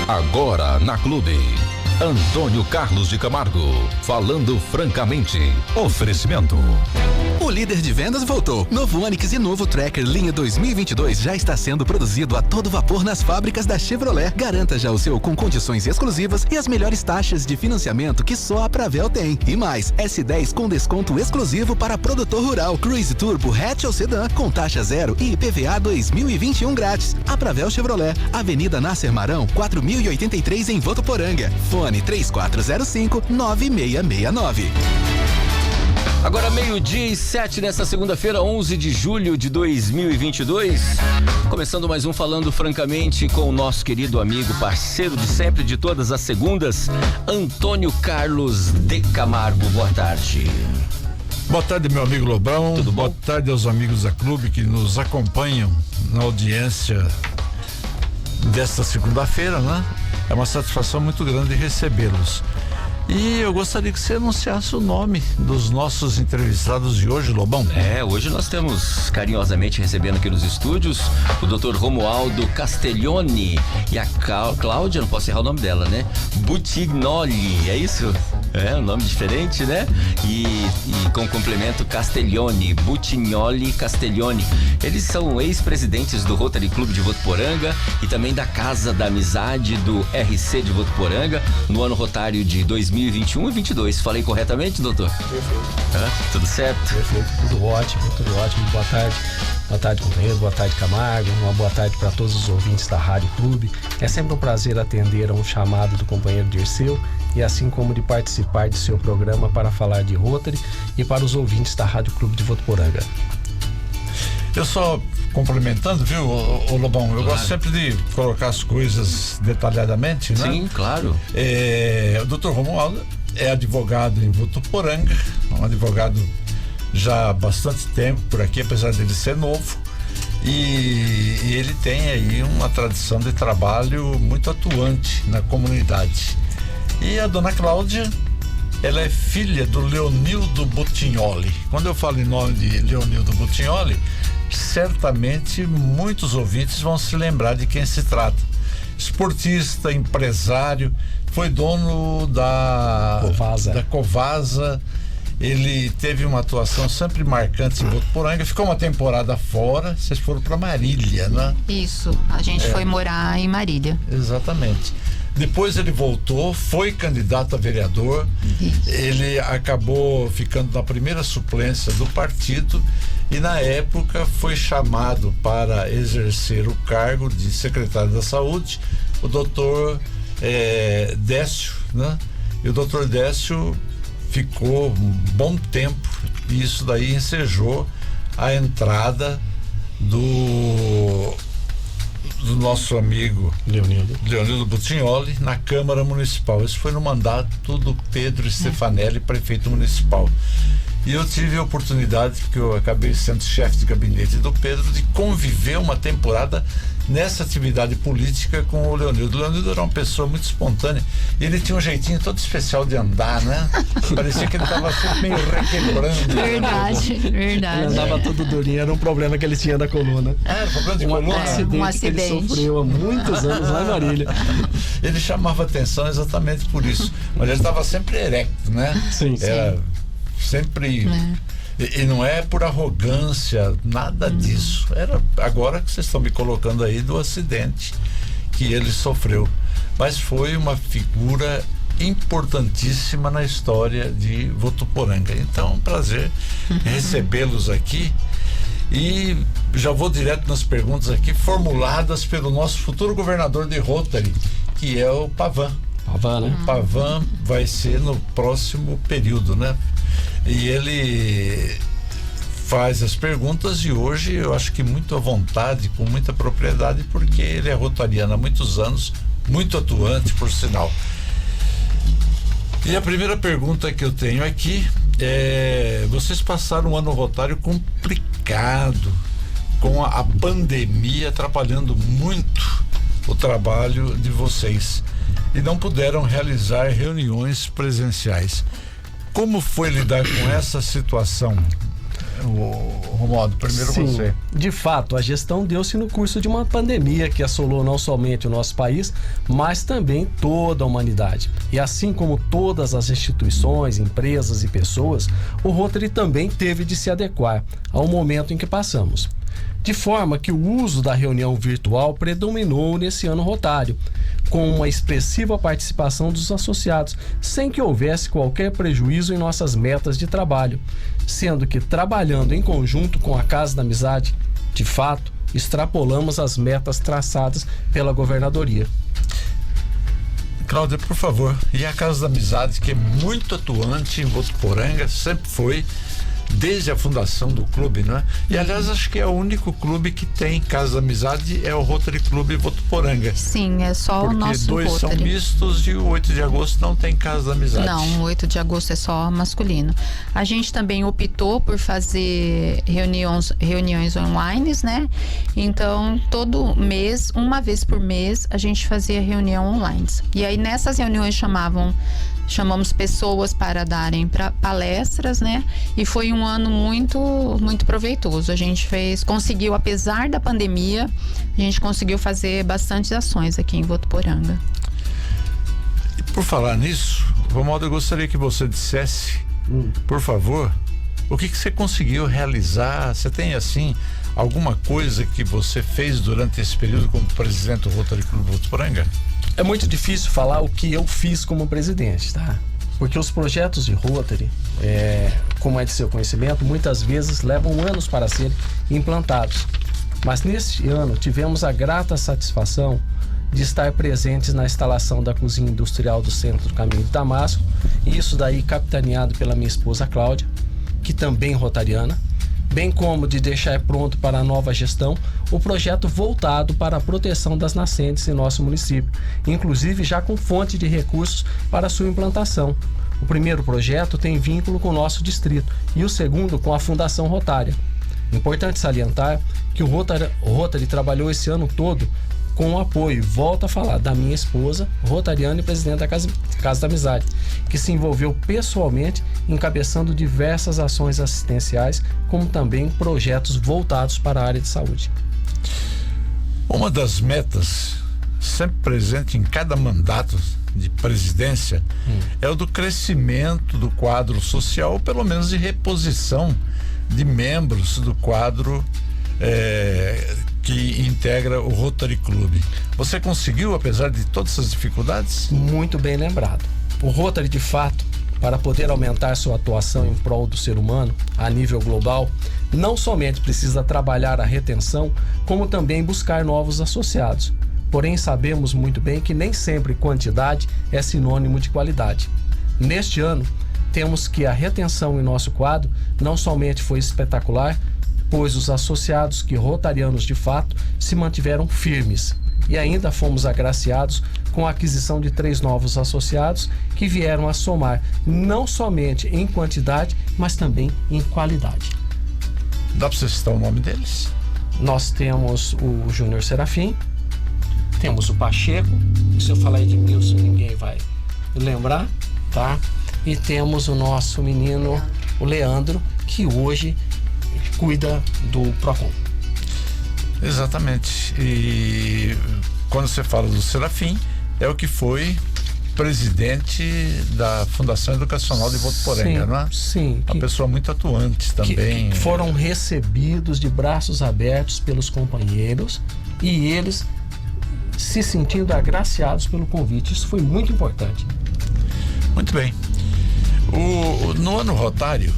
Agora na Clube. Antônio Carlos de Camargo, falando francamente. Oferecimento. O líder de vendas voltou. Novo Onix e novo Tracker linha 2022 já está sendo produzido a todo vapor nas fábricas da Chevrolet. Garanta já o seu com condições exclusivas e as melhores taxas de financiamento que só a Pravel tem. E mais, S10 com desconto exclusivo para produtor rural. Cruise Turbo hatch ou sedã com taxa zero e IPVA 2021 grátis. A Pravel Chevrolet, Avenida Nasser Marão, 4083 em Votuporanga. Fone 3405-9669. Agora 12:07 nessa segunda-feira, 11 de julho de 2022. Começando mais um Falando Francamente com o nosso querido amigo, parceiro de sempre, de todas as segundas, Antônio Carlos de Camargo. Boa tarde. Boa tarde, meu amigo Lobão. Tudo bom? Boa tarde aos amigos da Clube que nos acompanham na audiência desta segunda-feira, né? É uma satisfação muito grande recebê-los. E eu gostaria que você anunciasse o nome dos nossos entrevistados de hoje, Lobão. Hoje nós temos carinhosamente recebendo aqui nos estúdios o Dr. Romualdo Castiglioni e a Cláudia, não posso errar o nome dela, né? Butignoli, é isso? É, um nome diferente, né? E com complemento Castiglioni, Butignoli Castiglioni. Eles são ex-presidentes do Rotary Clube de Votuporanga e também da Casa da Amizade do RC de Votuporanga no ano rotário de 2021 e 22. Falei corretamente, doutor? Perfeito. Tudo certo? Perfeito, tudo ótimo. Boa tarde. Boa tarde, companheiro. Boa tarde, Camargo. Uma boa tarde para todos os ouvintes da Rádio Clube. É sempre um prazer atender a um chamado do companheiro Dirceu e assim como de participar de seu programa para falar de Rotary e para os ouvintes da Rádio Clube de Votuporanga. Eu só complementando, viu, ô Lobão, eu gosto sempre de colocar as coisas detalhadamente, né? Sim, claro. O Dr. Romualdo é advogado em Votuporanga, um advogado já há bastante tempo por aqui, apesar dele ser novo, e ele tem aí uma tradição de trabalho muito atuante na comunidade. E a dona Cláudia, ela é filha do Leonildo Butignoli. Quando eu falo em nome de Leonildo Butignoli, certamente muitos ouvintes vão se lembrar de quem se trata. Esportista, empresário, foi dono da Covasa. Ele teve uma atuação sempre marcante em Votuporanga, ficou uma temporada fora, vocês foram para Marília, né? Isso, a gente foi morar em Marília. Exatamente. Depois ele voltou, foi candidato a vereador. Isso. Ele acabou ficando na primeira suplência do partido e na época foi chamado para exercer o cargo de secretário da Saúde, o doutor Décio, né? E o doutor Décio ficou um bom tempo e isso daí ensejou a entrada do nosso amigo Leonildo Butignoli na Câmara Municipal. Isso foi no mandato do Pedro Stefanelli, prefeito municipal. E eu tive a oportunidade, porque eu acabei sendo chefe de gabinete do Pedro, de conviver uma temporada nessa atividade política com o Leonildo. O Leonildo era uma pessoa muito espontânea e ele tinha um jeitinho todo especial de andar, né? Parecia que ele estava sempre meio requebrando. Verdade. Ele andava todo durinho, era um problema que ele tinha da coluna. Era problema de coluna? Um acidente que ele sofreu há muitos anos lá em Marília. Ele chamava atenção exatamente por isso, mas ele estava sempre erecto, né? Sim. Era sempre... E não é por arrogância, nada disso. Era agora que vocês estão me colocando aí do acidente que ele sofreu. Mas foi uma figura importantíssima na história de Votuporanga. Então, é um prazer recebê-los aqui. E já vou direto nas perguntas aqui, formuladas pelo nosso futuro governador de Rotary, que é o Pavan. Pavan, né? O Pavan vai ser no próximo período, né? E ele faz as perguntas e hoje eu acho que muito à vontade, com muita propriedade, porque ele é rotariano há muitos anos, muito atuante, por sinal. E a primeira pergunta que eu tenho aqui é: vocês passaram um ano rotário complicado, com a pandemia atrapalhando muito o trabalho de vocês e não puderam realizar reuniões presenciais. Como foi lidar com essa situação, Romualdo, primeiro Sim, você. De fato, a gestão deu-se no curso de uma pandemia que assolou não somente o nosso país, mas também toda a humanidade. E assim como todas as instituições, empresas e pessoas, o Rotary também teve de se adequar ao momento em que passamos. De forma que o uso da reunião virtual predominou nesse ano rotário, com uma expressiva participação dos associados, sem que houvesse qualquer prejuízo em nossas metas de trabalho, sendo que, trabalhando em conjunto com a Casa da Amizade, de fato, extrapolamos as metas traçadas pela governadoria. Cláudia, por favor, e a Casa da Amizade, que é muito atuante em Votuporanga, sempre foi, desde a fundação do clube, não é? E aliás, acho que é o único clube que tem Casa da Amizade, é o Rotary Clube Votuporanga. Sim, é só o nosso Porque dois Rotary. são mistos e o 8 de agosto não tem Casa da Amizade. Não, o 8 de agosto é só masculino. A gente também optou por fazer reuniões online, né? Então, todo mês, uma vez por mês, a gente fazia reunião online. E aí, nessas reuniões chamamos pessoas para darem palestras, né? E foi um ano muito, muito proveitoso. A gente conseguiu, apesar da pandemia, a gente conseguiu fazer bastante ações aqui em Votuporanga. E por falar nisso, Romualdo, eu gostaria que você dissesse, por favor, o que você conseguiu realizar? Você tem, assim, alguma coisa que você fez durante esse período como presidente do Rotary Clube Votuporanga? É muito difícil falar o que eu fiz como presidente, tá? Porque os projetos de Rotary, como é de seu conhecimento, muitas vezes levam anos para serem implantados. Mas neste ano tivemos a grata satisfação de estar presentes na instalação da cozinha industrial do Centro do Caminho de Damasco, e isso daí capitaneado pela minha esposa Cláudia, que também é rotariana, bem como de deixar pronto para a nova gestão o projeto voltado para a proteção das nascentes em nosso município, inclusive já com fonte de recursos para sua implantação. O primeiro projeto tem vínculo com o nosso distrito e o segundo com a Fundação Rotária. Importante salientar que o Rotary trabalhou esse ano todo com o apoio, volto a falar, da minha esposa, rotariana e presidente da Casa da Amizade, que se envolveu pessoalmente encabeçando diversas ações assistenciais, como também projetos voltados para a área de saúde. Uma das metas sempre presente em cada mandato de presidência é o do crescimento do quadro social, ou pelo menos de reposição de membros do quadro que integra o Rotary Clube. Você conseguiu, apesar de todas essas dificuldades? Muito bem lembrado. O Rotary, de fato, para poder aumentar sua atuação em prol do ser humano a nível global, não somente precisa trabalhar a retenção, como também buscar novos associados. Porém, sabemos muito bem que nem sempre quantidade é sinônimo de qualidade. Neste ano, temos que a retenção em nosso quadro não somente foi espetacular, pois os associados que rotarianos de fato se mantiveram firmes, e ainda fomos agraciados com a aquisição de 3 novos associados que vieram a somar não somente em quantidade, mas também em qualidade. Dá para você citar o nome deles? Nós temos o Júnior Serafim, temos o Pacheco, se eu falar Edmilson ninguém vai lembrar, tá? E temos o nosso menino, o Leandro, que hoje cuida do Procon. Exatamente. E quando você fala do Serafim, é o que foi presidente da Fundação Educacional de Votuporanga, não é? Sim. Uma pessoa muito atuante também. Que foram recebidos de braços abertos pelos companheiros e eles se sentindo agraciados pelo convite. Isso foi muito importante. Muito bem. No ano rotário,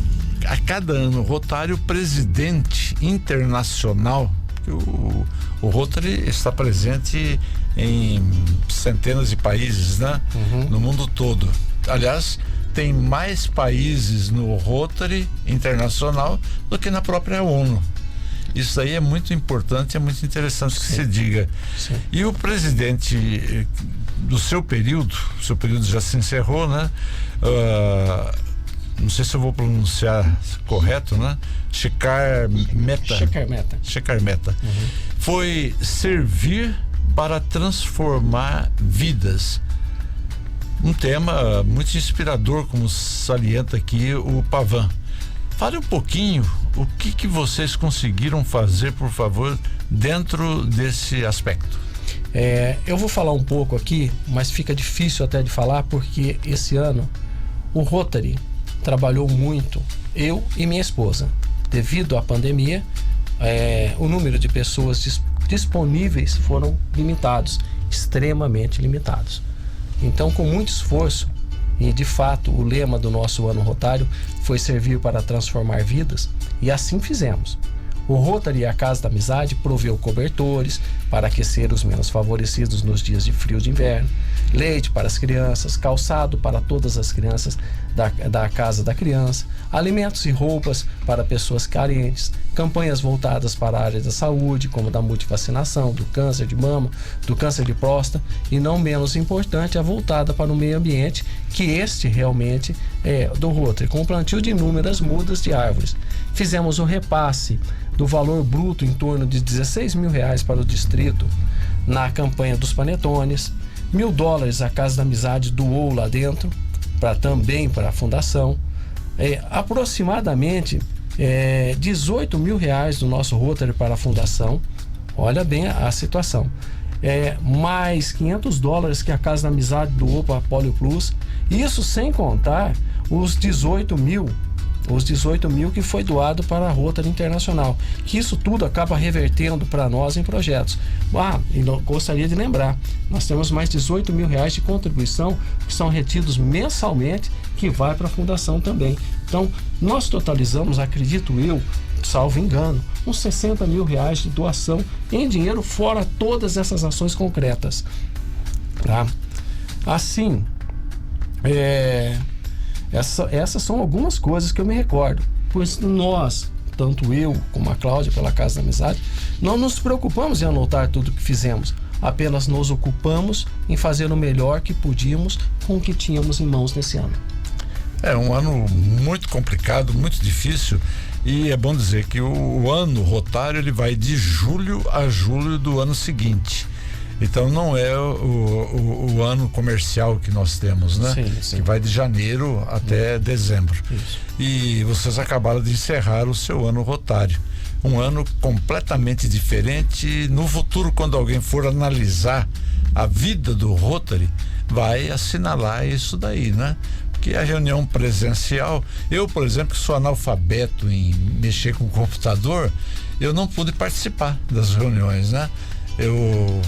a cada ano rotário, o presidente internacional, o Rotary está presente em centenas de países, né? No mundo todo. Aliás, tem mais países no Rotary internacional do que na própria ONU. Isso aí é muito importante, é muito interessante que se diga. Sim. E o presidente do seu período já se encerrou, né? Não sei se eu vou pronunciar correto, né? Shekhar Mehta. Foi servir para transformar vidas. Um tema muito inspirador, como salienta aqui o Pavan. Fale um pouquinho o que vocês conseguiram fazer, por favor, dentro desse aspecto. Eu vou falar um pouco aqui, mas fica difícil até de falar, porque esse ano o Rotary trabalhou muito, eu e minha esposa. Devido à pandemia, o número de pessoas disponíveis foram limitados, extremamente limitados. Então, com muito esforço, e de fato o lema do nosso ano rotário foi servir para transformar vidas, e assim fizemos. O Rotary e a Casa da Amizade proveu cobertores para aquecer os menos favorecidos nos dias de frio de inverno, leite para as crianças, calçado para todas as crianças da Casa da Criança, alimentos e roupas para pessoas carentes, campanhas voltadas para a área da saúde, como da multivacinação, do câncer de mama, do câncer de próstata, e não menos importante, a voltada para o meio ambiente, que este realmente é do Rotary, com o plantio de inúmeras mudas de árvores. Fizemos o repasse do valor bruto em torno de R$16 mil para o distrito na campanha dos panetones. $1.000 a Casa da Amizade doou lá dentro, também para a fundação. Aproximadamente R$18 mil do nosso Rotary para a fundação. Olha bem a situação. Mais $500 que a Casa da Amizade doou para a Polio Plus. Isso sem contar os 18 mil que foi doado para a Rotary Internacional, que isso tudo acaba revertendo para nós em projetos. E gostaria de lembrar, nós temos mais R$18 mil de contribuição que são retidos mensalmente, que vai para a fundação também. Então, nós totalizamos, acredito eu, salvo engano, uns R$60 mil de doação em dinheiro, fora todas essas ações concretas. Tá? Assim, essas são algumas coisas que eu me recordo, pois nós, tanto eu como a Cláudia pela Casa da Amizade, não nos preocupamos em anotar tudo o que fizemos, apenas nos ocupamos em fazer o melhor que podíamos com o que tínhamos em mãos nesse ano. É um ano muito complicado, muito difícil, e é bom dizer que o ano rotário ele vai de julho a julho do ano seguinte. Então não é o ano comercial que nós temos, né? Sim. Que vai de janeiro até dezembro. Isso. E vocês acabaram de encerrar o seu ano rotário. Um ano completamente diferente. No futuro, quando alguém for analisar a vida do Rotary, vai assinalar isso daí, né? Porque a reunião presencial, eu, por exemplo, que sou analfabeto em mexer com o computador, eu não pude participar das reuniões, né? Eu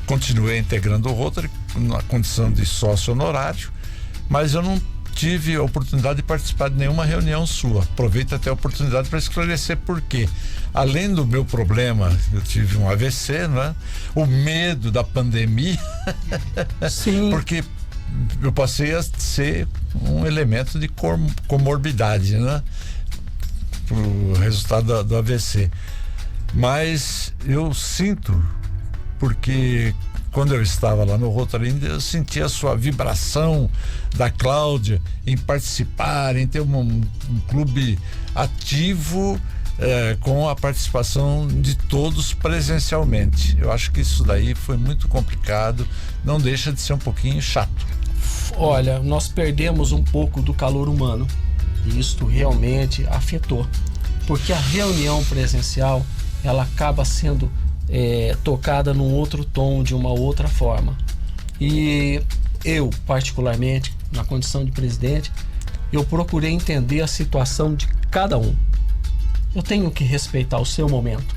continuei integrando o Rotary na condição de sócio honorário, mas eu não tive a oportunidade de participar de nenhuma reunião sua. Aproveito até a oportunidade para esclarecer por quê. Além do meu problema, eu tive um AVC, né? O medo da pandemia, Sim. Porque eu passei a ser um elemento de comorbidade, né? O resultado do AVC. Mas eu sinto, porque quando eu estava lá no Rotary, eu sentia a sua vibração da Cláudia em participar, em ter um clube ativo, com a participação de todos presencialmente. Eu acho que isso daí foi muito complicado, não deixa de ser um pouquinho chato. Olha, nós perdemos um pouco do calor humano, e isto realmente afetou, porque a reunião presencial ela acaba sendo tocada num outro tom, de uma outra forma. E eu, particularmente, na condição de presidente, eu procurei entender a situação de cada um. Eu tenho que respeitar o seu momento,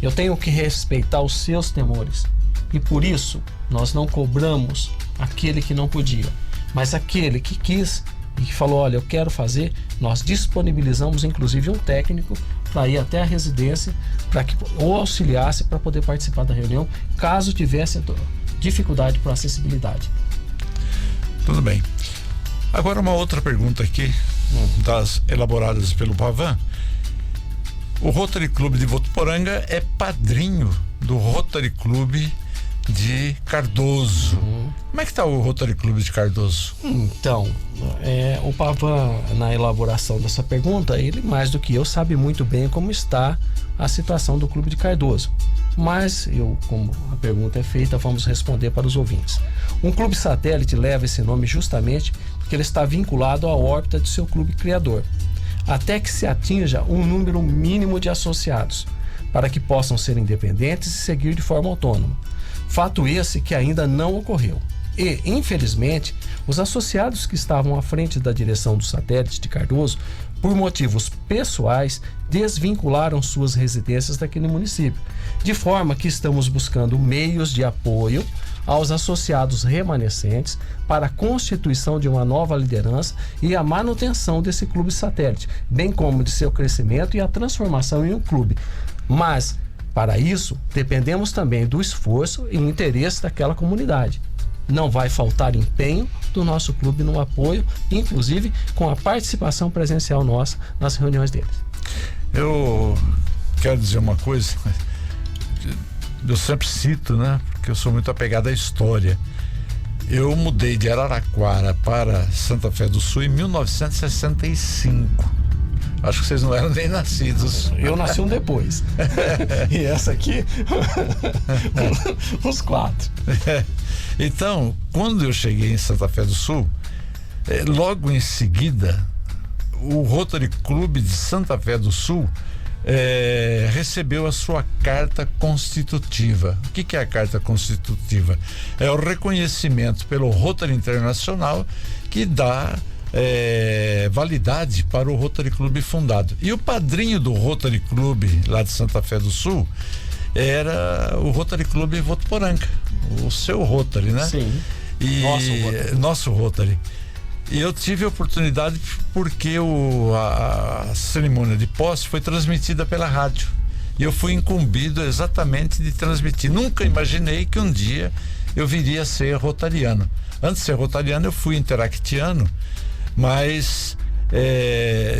eu tenho que respeitar os seus temores, e por isso nós não cobramos aquele que não podia, mas aquele que quis e que falou, olha, eu quero fazer, nós disponibilizamos inclusive um técnico para ir até a residência, para que o auxiliasse para poder participar da reunião, caso tivesse dificuldade por acessibilidade. Tudo bem. Agora uma outra pergunta aqui, das elaboradas pelo Pavan. O Rotary Clube de Votuporanga é padrinho do Rotary Clube de Cardoso. Como é que está o Rotary Clube de Cardoso? Então, o Pavan, na elaboração dessa pergunta, ele mais do que eu sabe muito bem como está a situação do Clube de Cardoso. Mas como a pergunta é feita, vamos responder para os ouvintes. Um clube satélite leva esse nome justamente porque ele está vinculado à órbita de seu clube criador. até que se atinja um número mínimo de associados, para que possam ser independentes e seguir de forma autônoma. Fato esse que ainda não ocorreu. E, infelizmente, os associados que estavam à frente da direção do satélite de Cardoso, por motivos pessoais, desvincularam suas residências daquele município, de forma que estamos buscando meios de apoio aos associados remanescentes para a constituição de uma nova liderança e a manutenção desse clube satélite, bem como de seu crescimento e a transformação em um clube. Mas, para isso, dependemos também do esforço e interesse daquela comunidade. Não vai faltar empenho do nosso clube no apoio, inclusive com a participação presencial nossa nas reuniões deles. Eu quero dizer uma coisa, eu sempre cito, né? Porque eu sou muito apegado à história. Eu mudei de Araraquara para Santa Fé do Sul em 1965. Acho que vocês não eram nem nascidos. Eu nasci um depois. E essa aqui, uns 4. Então, quando eu cheguei em Santa Fé do Sul, logo em seguida, o Rotary Clube de Santa Fé do Sul recebeu a sua carta constitutiva. O que é a carta constitutiva? É o reconhecimento pelo Rotary Internacional que dá validade para o Rotary Clube fundado. E o padrinho do Rotary Clube lá de Santa Fé do Sul era o Rotary Clube Votuporanga, o seu Rotary, né? Sim. E nosso Rotary. E eu tive a oportunidade porque a cerimônia de posse foi transmitida pela rádio. E eu fui incumbido exatamente de transmitir. Nunca imaginei que um dia eu viria a ser rotariano. Antes de ser rotariano, eu fui interactiano, mas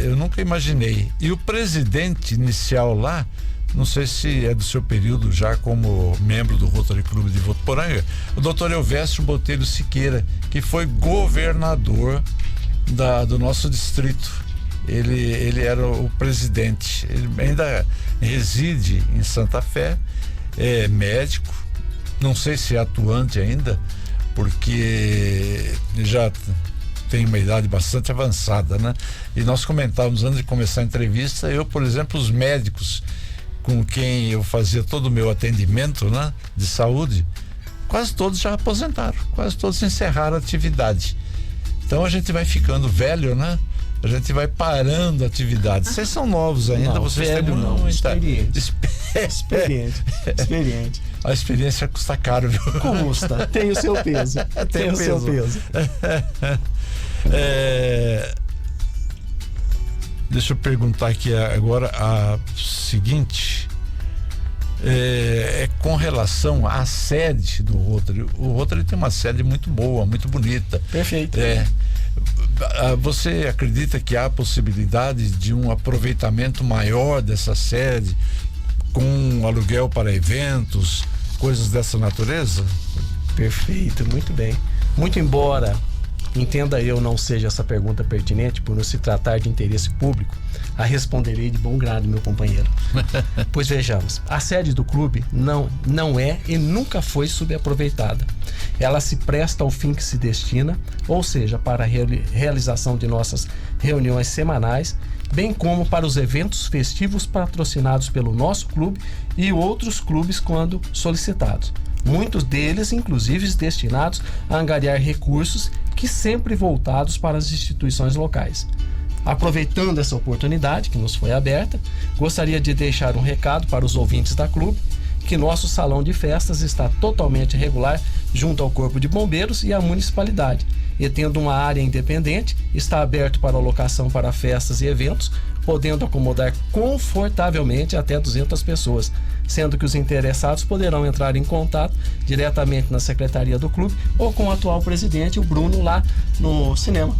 eu nunca imaginei. E o presidente inicial lá, não sei se é do seu período já como membro do Rotary Clube de Votuporanga, o Dr. Elvésio Botelho Siqueira, que foi governador do nosso distrito. Ele era o presidente. Ele ainda reside em Santa Fé, é médico, não sei se é atuante ainda, porque já tem uma idade bastante avançada, né? E nós comentávamos antes de começar a entrevista, eu, por exemplo, os médicos com quem eu fazia todo o meu atendimento, né, de saúde, quase todos já aposentaram, quase todos encerraram a atividade. Então a gente vai ficando velho, né? A gente vai parando a atividade. Vocês são novos ainda, não, vocês velho, têm não, experiente. A experiência custa caro, viu? Custa, tem o seu peso. Tem o seu peso. Deixa eu perguntar aqui agora a seguinte, com relação à sede do Rotary. O Rotary tem uma sede muito boa, muito bonita. Perfeito. Você acredita que há possibilidade de um aproveitamento maior dessa sede, com aluguel para eventos, coisas dessa natureza? Perfeito, muito bem. Muito embora entenda eu não seja essa pergunta pertinente por não se tratar de interesse público, a responderei de bom grado, meu companheiro. Pois vejamos, a sede do clube não é e nunca foi subaproveitada. Ela se presta ao fim que se destina, ou seja, para a realização de nossas reuniões semanais, bem como para os eventos festivos patrocinados pelo nosso clube e outros clubes quando solicitados. Muitos deles, inclusive, destinados a angariar recursos que sempre voltados para as instituições locais. Aproveitando essa oportunidade que nos foi aberta, gostaria de deixar um recado para os ouvintes da clube, que nosso salão de festas está totalmente regular junto ao Corpo de Bombeiros e à municipalidade, e tendo uma área independente, está aberto para alocação para festas e eventos, podendo acomodar confortavelmente até 200 pessoas, sendo que os interessados poderão entrar em contato diretamente na secretaria do clube ou com o atual presidente, o Bruno, lá no cinema.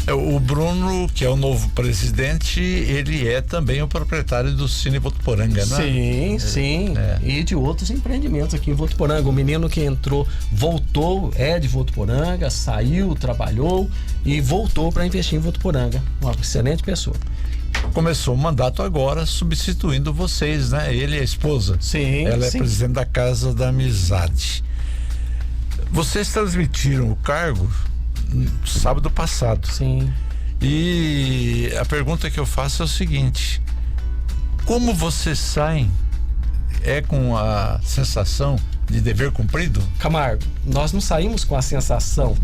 O Bruno, que é o novo presidente, ele é também o proprietário do Cine Votuporanga, né? Sim. E de outros empreendimentos aqui em Votuporanga. O menino que entrou, voltou, é de Votuporanga, saiu, trabalhou e voltou para investir em Votuporanga. Uma excelente pessoa. Começou o mandato agora substituindo vocês, né? Ele e a esposa. Sim. Ela é presidente da Casa da Amizade. Vocês transmitiram o cargo sábado passado. Sim. E a pergunta que eu faço é o seguinte: como vocês saem? É com a sensação de dever cumprido? Camargo, nós não saímos com a sensação,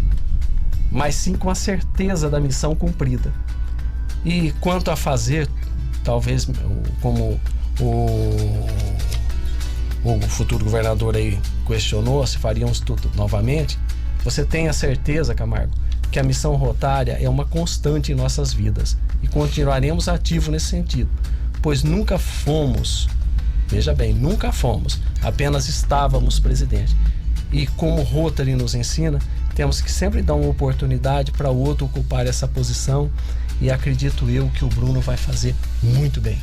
mas sim com a certeza da missão cumprida. E quanto a fazer, talvez como o futuro governador aí questionou se faríamos tudo novamente, você tem a certeza, Camargo, que a missão rotária é uma constante em nossas vidas e continuaremos ativos nesse sentido, pois nunca fomos, veja bem, nunca fomos, apenas estávamos presidente. E como o Rotary nos ensina, temos que sempre dar uma oportunidade para o outro ocupar essa posição, e acredito eu que o Bruno vai fazer muito bem.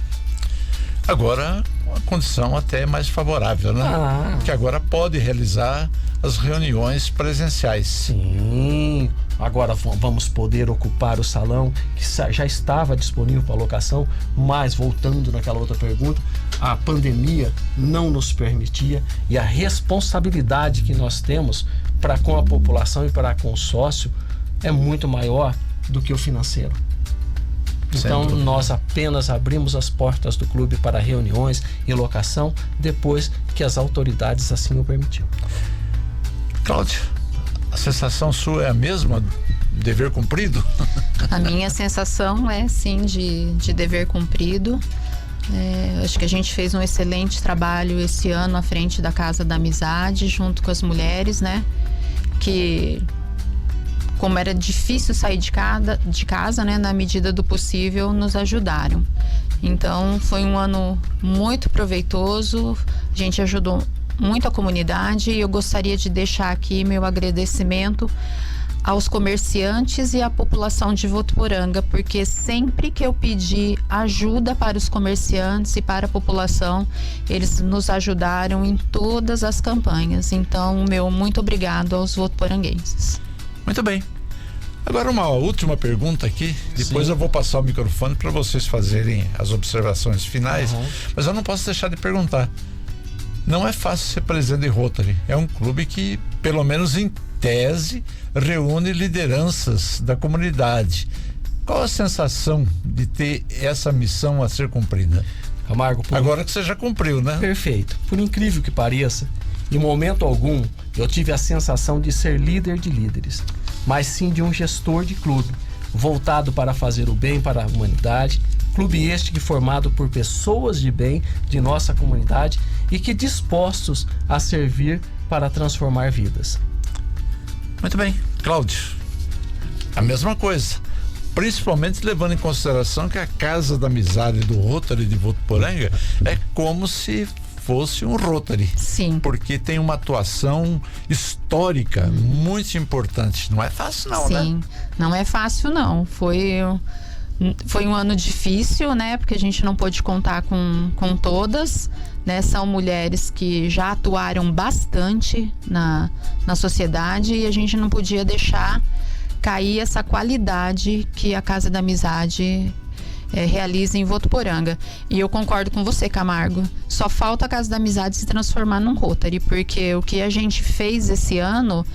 Agora, uma condição até mais favorável, né? Que agora pode realizar as reuniões presenciais. Sim, agora vamos poder ocupar o salão que já estava disponível para locação, mas voltando naquela outra pergunta, a pandemia não nos permitia, e a responsabilidade que nós temos para com a população e para com o sócio é muito maior do que o financeiro. Então nós apenas abrimos as portas do clube para reuniões e locação depois que as autoridades assim o permitiam. Cláudia, a sensação sua é a mesma? Dever cumprido? A minha sensação é sim de dever cumprido. Acho que a gente fez um excelente trabalho esse ano à frente da Casa da Amizade, junto com as mulheres, né? Que, como era difícil sair de casa, né, na medida do possível, nos ajudaram. Então, foi um ano muito proveitoso, a gente ajudou muito a comunidade, e eu gostaria de deixar aqui meu agradecimento aos comerciantes e à população de Votuporanga, porque sempre que eu pedi ajuda para os comerciantes e para a população, eles nos ajudaram em todas as campanhas. Então, meu muito obrigado aos votuporanguenses. Muito bem. Agora uma última pergunta aqui, depois eu vou passar o microfone para vocês fazerem as observações finais, mas eu não posso deixar de perguntar. Não é fácil ser presidente de Rotary, é um clube que, pelo menos em tese, reúne lideranças da comunidade. Qual a sensação de ter essa missão a ser cumprida? Camargo, agora que você já cumpriu, né? Perfeito. Por incrível que pareça, em momento algum eu tive a sensação de ser líder de líderes, mas sim de um gestor de clube, voltado para fazer o bem para a humanidade. Clube este que formado por pessoas de bem de nossa comunidade e que dispostos a servir para transformar vidas. Muito bem. Cláudio, a mesma coisa, principalmente levando em consideração que a Casa da Amizade do Rotary de Votuporanga é como se fosse um Rotary. Sim. Porque tem uma atuação histórica muito importante. Não é fácil não, né? Sim, não é fácil não. Foi um ano difícil, né? Porque a gente não pôde contar com todas, né? São mulheres que já atuaram bastante na sociedade, e a gente não podia deixar cair essa qualidade que a Casa da Amizade realiza em Votuporanga. E eu concordo com você, Camargo. Só falta a Casa da Amizade se transformar num Rotary, porque o que a gente fez esse ano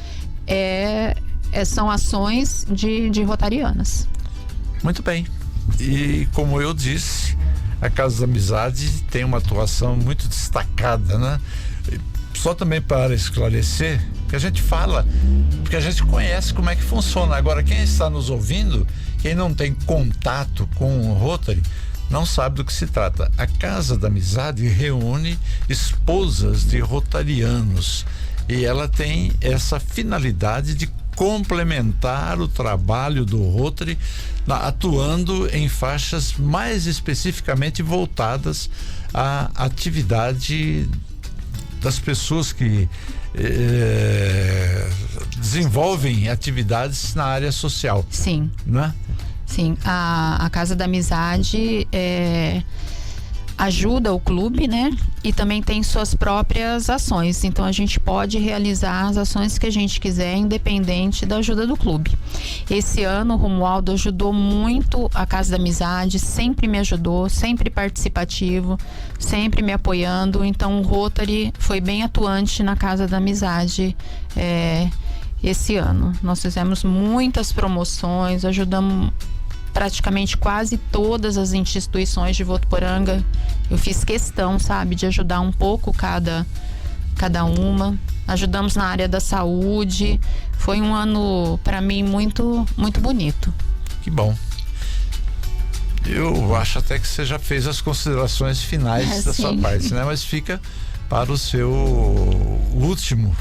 são ações de rotarianas. Muito bem. E como eu disse, a Casa da Amizade tem uma atuação muito destacada, né? Só também para esclarecer, que a gente fala, porque a gente conhece como é que funciona. Agora, quem está nos ouvindo, quem não tem contato com o Rotary, não sabe do que se trata. A Casa da Amizade reúne esposas de rotarianos, e ela tem essa finalidade de complementar o trabalho do Rotary, atuando em faixas mais especificamente voltadas à atividade das pessoas que desenvolvem atividades na área social. Sim. Né? Sim, a Casa da Amizade ajuda o clube, né? E também tem suas próprias ações. Então a gente pode realizar as ações que a gente quiser, independente da ajuda do clube. Esse ano o Romualdo ajudou muito a Casa da Amizade, sempre me ajudou, sempre participativo, sempre me apoiando. Então o Rotary foi bem atuante na Casa da Amizade esse ano. Nós fizemos muitas promoções, ajudamos praticamente quase todas as instituições de Votuporanga. Eu fiz questão, sabe, de ajudar um pouco cada uma. Ajudamos na área da saúde. Foi um ano, para mim, muito, muito bonito. Que bom. Eu acho até que você já fez as considerações finais da sua parte, né? Mas fica para o seu último.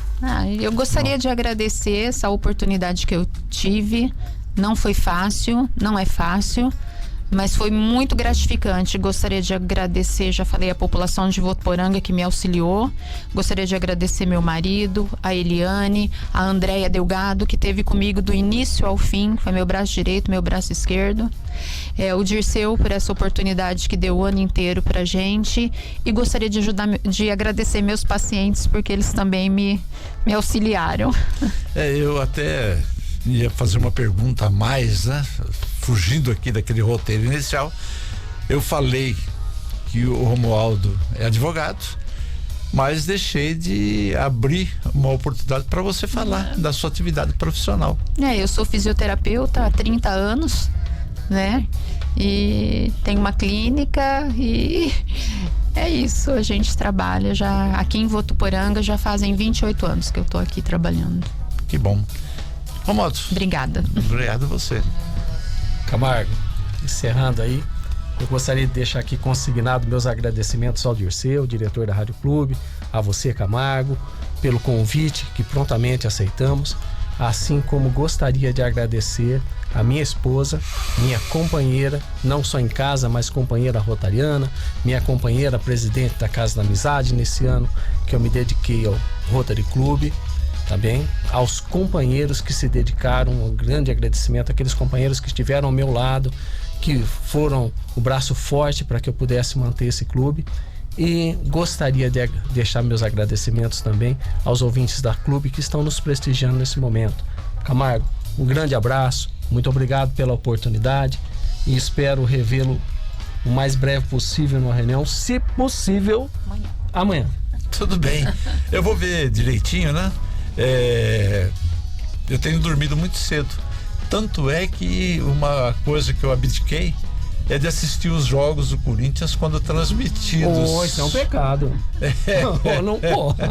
Eu gostaria de agradecer essa oportunidade que eu tive. Não foi fácil, não é fácil, mas foi muito gratificante. Gostaria de agradecer, já falei, a população de Votuporanga que me auxiliou. Gostaria de agradecer meu marido, a Eliane, a Andréia Delgado, que esteve comigo do início ao fim, foi meu braço direito, meu braço esquerdo. O Dirceu por essa oportunidade que deu o ano inteiro pra gente. E gostaria de agradecer meus pacientes, porque eles também me auxiliaram. Eu até ia fazer uma pergunta a mais, né? Fugindo aqui daquele roteiro inicial. Eu falei que o Romualdo é advogado, mas deixei de abrir uma oportunidade para você falar da sua atividade profissional. Eu sou fisioterapeuta há 30 anos, né? E tenho uma clínica e é isso, a gente trabalha já aqui em Votuporanga, já fazem 28 anos que eu tô aqui trabalhando. Que bom. Romualdo. Obrigada. Obrigado a você. Camargo, encerrando aí, eu gostaria de deixar aqui consignado meus agradecimentos ao Dirceu, diretor da Rádio Clube, a você, Camargo, pelo convite que prontamente aceitamos, assim como gostaria de agradecer a minha esposa, minha companheira, não só em casa, mas companheira rotariana, minha companheira presidente da Casa da Amizade nesse ano que eu me dediquei ao Rotary Clube. Também aos companheiros que se dedicaram, um grande agradecimento àqueles companheiros que estiveram ao meu lado, que foram o braço forte para que eu pudesse manter esse clube. E gostaria de deixar meus agradecimentos também aos ouvintes da clube que estão nos prestigiando nesse momento. Camargo, um grande abraço, muito obrigado pela oportunidade e espero revê-lo o mais breve possível numa reunião, se possível amanhã. Tudo bem, eu vou ver direitinho, né? Eu tenho dormido muito cedo, tanto é que uma coisa que eu abdiquei é de assistir os jogos do Corinthians quando transmitidos. Isso é um pecado. Não pode.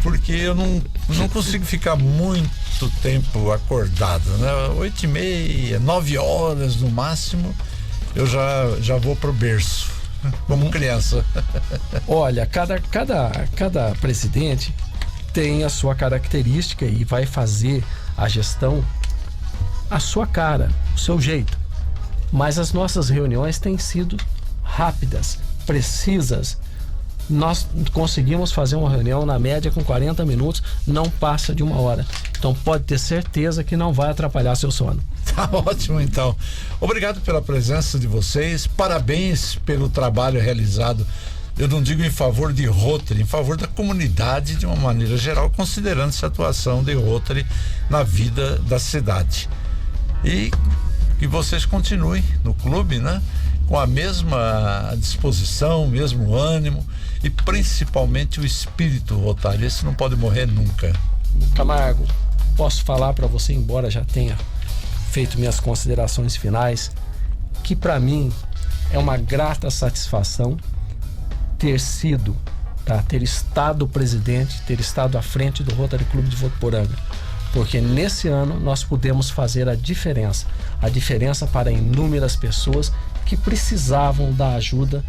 Porque eu não consigo ficar muito tempo acordado, né? 8h30, 9 horas no máximo, eu já vou pro berço, como criança. Olha, cada presidente tem a sua característica e vai fazer a gestão à sua cara, o seu jeito. Mas as nossas reuniões têm sido rápidas, precisas. Nós conseguimos fazer uma reunião na média com 40 minutos, não passa de 1 hora. Então pode ter certeza que não vai atrapalhar seu sono. Tá ótimo, então. Obrigado pela presença de vocês, parabéns pelo trabalho realizado. Eu não digo em favor de Rotary, em favor da comunidade de uma maneira geral, considerando-se a atuação de Rotary na vida da cidade. E que vocês continuem no clube, né? Com a mesma disposição, o mesmo ânimo e principalmente o espírito rotário. Esse não pode morrer nunca. Camargo, posso falar para você, embora já tenha feito minhas considerações finais, que para mim é uma grata satisfação ter estado presidente, ter estado à frente do Rotary Clube de Votuporanga, porque nesse ano nós pudemos fazer a diferença para inúmeras pessoas que precisavam da ajuda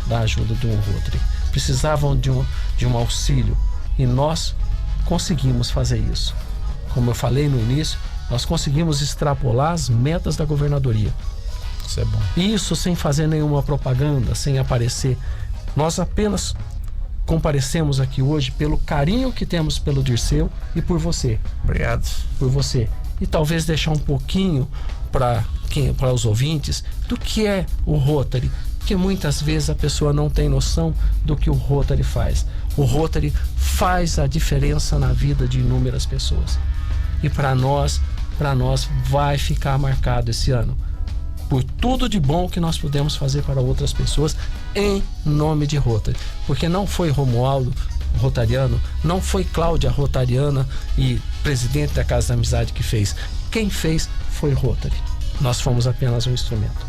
do Rotary, precisavam de um auxílio, e nós conseguimos fazer isso. Como eu falei no início, nós conseguimos extrapolar as metas da governadoria. Isso é bom. Isso sem fazer nenhuma propaganda, sem aparecer. Nós apenas comparecemos aqui hoje pelo carinho que temos pelo Dirceu e por você. Obrigado. Por você. E talvez deixar um pouquinho para os ouvintes do que é o Rotary, que muitas vezes a pessoa não tem noção do que o Rotary faz. O Rotary faz a diferença na vida de inúmeras pessoas. E para nós vai ficar marcado esse ano por tudo de bom que nós pudemos fazer para outras pessoas em nome de Rotary. Porque não foi Romualdo rotariano, não foi Cláudia rotariana e presidente da Casa da Amizade que fez. Quem fez foi Rotary. Nós fomos apenas um instrumento.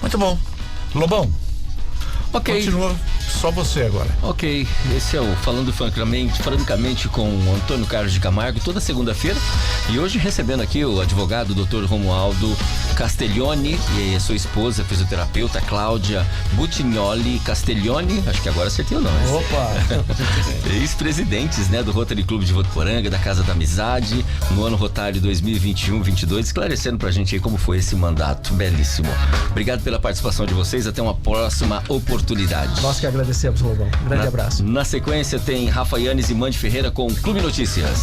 Muito bom. Lobão, Ok. continua só você agora. Ok, esse é o Falando Francamente com o Antônio Carlos de Camargo, toda segunda-feira. E hoje recebendo aqui o advogado Dr. Romualdo Castiglioni e a sua esposa, fisioterapeuta Cláudia Butignoli Castiglioni. Acho que agora acertei o nome. Opa! Ex-presidentes, né, do Rotary Clube de Votuporanga, da Casa da Amizade, no ano Rotário 2021-22, esclarecendo pra gente aí como foi esse mandato. Belíssimo. Obrigado pela participação de vocês. Até uma próxima oportunidade. Nós que agradecemos, Lobão. Grande abraço. Na sequência tem Rafa Yanes e Mande Ferreira com Clube Notícias.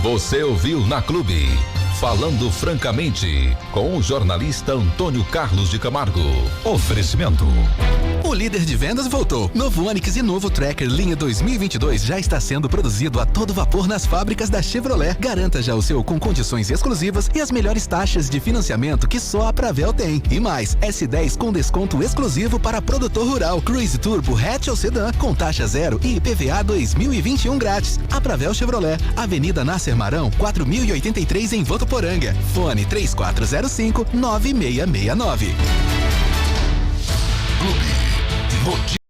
Você ouviu na Clube Falando Francamente com o jornalista Antônio Carlos de Camargo. Oferecimento. O líder de vendas voltou. Novo Onix e novo Tracker linha 2022 já está sendo produzido a todo vapor nas fábricas da Chevrolet. Garanta já o seu com condições exclusivas e as melhores taxas de financiamento que só a Pravel tem. E mais, S10 com desconto exclusivo para produtor rural. Cruise Turbo hatch ou sedã com taxa zero e IPVA 2021 grátis. A Pravel Chevrolet, Avenida Nasser Marão, 4083 em Votuporanga. Fone 3405-9669.